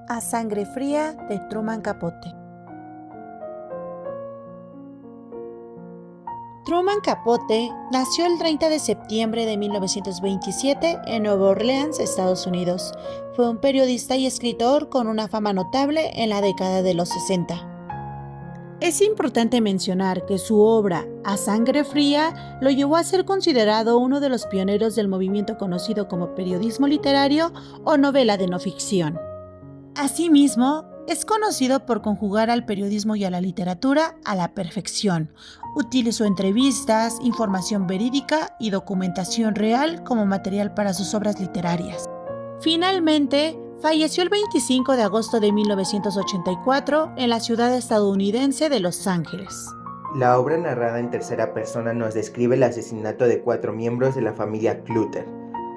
A sangre fría de Truman Capote. Truman Capote nació el 30 de septiembre de 1927 en Nueva Orleans, Estados Unidos. Fue un periodista y escritor con una fama notable en la década de los 60. Es importante mencionar que su obra, A sangre fría, lo llevó a ser considerado uno de los pioneros del movimiento conocido como periodismo literario o novela de no ficción. Asimismo, es conocido por conjugar al periodismo y a la literatura a la perfección. Utilizó entrevistas, información verídica y documentación real como material para sus obras literarias. Finalmente, falleció el 25 de agosto de 1984 en la ciudad estadounidense de Los Ángeles. La obra narrada en tercera persona nos describe el asesinato de 4 miembros de la familia Clutter,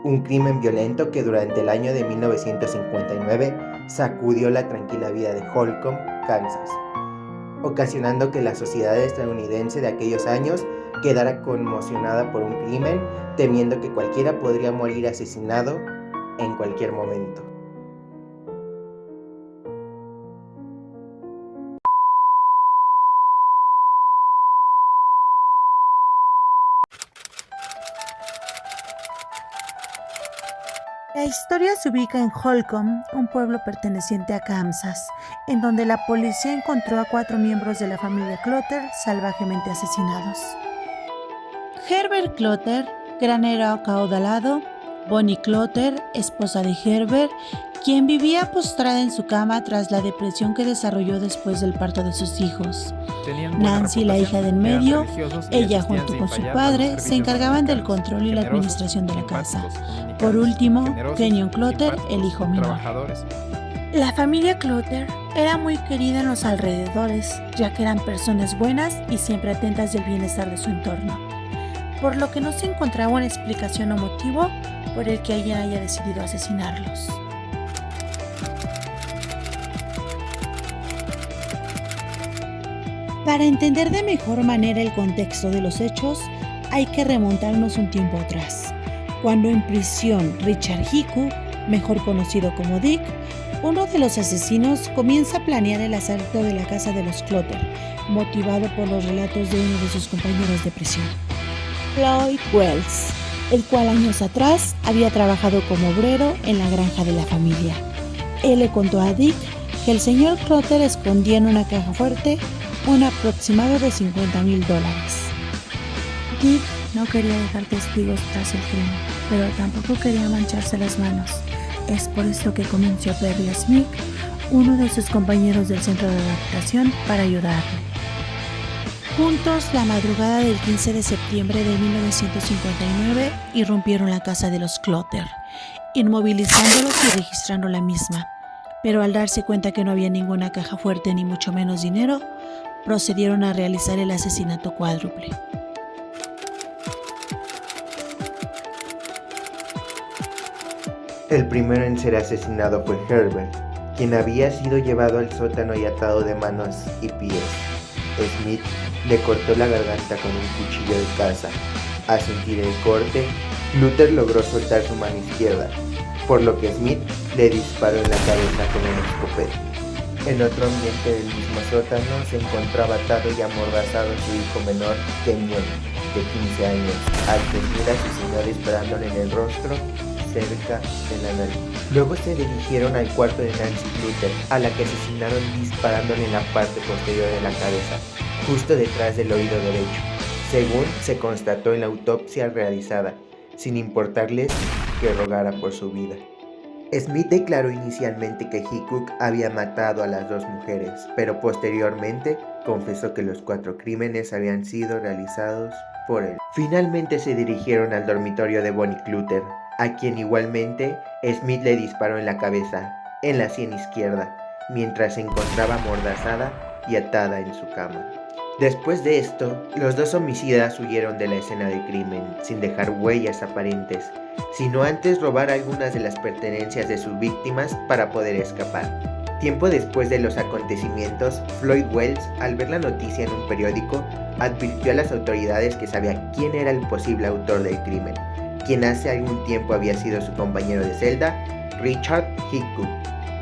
un crimen violento que durante el año de 1959 sacudió la tranquila vida de Holcomb, Kansas, ocasionando que la sociedad estadounidense de aquellos años quedara conmocionada por un crimen, temiendo que cualquiera podría morir asesinado en cualquier momento. La historia se ubica en Holcomb, un pueblo perteneciente a Kansas, en donde la policía encontró a 4 miembros de la familia Clutter salvajemente asesinados. Herbert Clutter, granero acaudalado; Bonnie Clutter, esposa de Herbert, quien vivía postrada en su cama tras la depresión que desarrolló después del parto de sus hijos. Nancy, la hija del medio, ella junto con su padre se encargaban del control y la administración de la casa. Por último, Kenyon Clutter, el hijo menor. La familia Clutter era muy querida en los alrededores, ya que eran personas buenas y siempre atentas del bienestar de su entorno, por lo que no se encontraba una explicación o motivo por el que alguien haya decidido asesinarlos. Para entender de mejor manera el contexto de los hechos, hay que remontarnos un tiempo atrás, cuando en prisión Richard Hickok, mejor conocido como Dick, uno de los asesinos, comienza a planear el asalto de la casa de los Clutter, motivado por los relatos de uno de sus compañeros de prisión, Floyd Wells, el cual años atrás había trabajado como obrero en la granja de la familia. Él le contó a Dick que el señor Clutter escondía en una caja fuerte un aproximado de $50,000. Dick no quería dejar testigos tras el crimen, pero tampoco quería mancharse las manos. Es por esto que convenció a Perry Smith, uno de sus compañeros del centro de adaptación, para ayudarle. Juntos, la madrugada del 15 de septiembre de 1959, irrumpieron la casa de los Clutter, inmovilizándolos y registrando la misma. Pero al darse cuenta que no había ninguna caja fuerte ni mucho menos dinero, procedieron a realizar el asesinato cuádruple. El primero en ser asesinado fue Herbert, quien había sido llevado al sótano y atado de manos y pies. Smith le cortó la garganta con un cuchillo de caza. Al sentir el corte, Clutter logró soltar su mano izquierda, por lo que Smith le disparó en la cabeza con una escopeta. En otro ambiente del mismo sótano se encontraba atado y amordazado su hijo menor, Kenyon, de 15 años, al tener a su señor disparándole en el rostro, cerca de la nariz. Luego se dirigieron al cuarto de Nancy Clutter, a la que asesinaron disparándole en la parte posterior de la cabeza, justo detrás del oído derecho, según se constató en la autopsia realizada, sin importarles que rogara por su vida. Smith declaró inicialmente que Hickok había matado a las 2 mujeres, pero posteriormente confesó que los 4 crímenes habían sido realizados por él. Finalmente se dirigieron al dormitorio de Bonnie Clutter, a quien igualmente Smith le disparó en la cabeza, en la sien izquierda, mientras se encontraba amordazada y atada en su cama. Después de esto, los 2 homicidas huyeron de la escena del crimen, sin dejar huellas aparentes, sino antes robar algunas de las pertenencias de sus víctimas para poder escapar. Tiempo después de los acontecimientos, Floyd Wells, al ver la noticia en un periódico, advirtió a las autoridades que sabía quién era el posible autor del crimen, quien hace algún tiempo había sido su compañero de celda, Richard Hickok.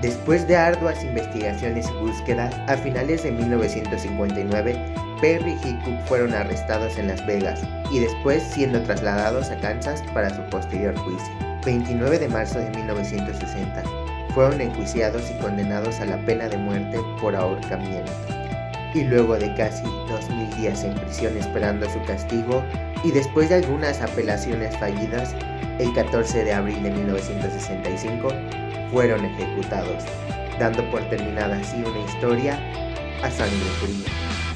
Después de arduas investigaciones y búsqueda, a finales de 1959, Perry y Hickok fueron arrestados en Las Vegas y después siendo trasladados a Kansas para su posterior juicio. 29 de marzo de 1960, fueron enjuiciados y condenados a la pena de muerte por ahorcamiento. Y luego de casi 2000 días en prisión esperando su castigo, y después de algunas apelaciones fallidas, el 14 de abril de 1965, fueron ejecutados, dando por terminada así una historia a sangre fría.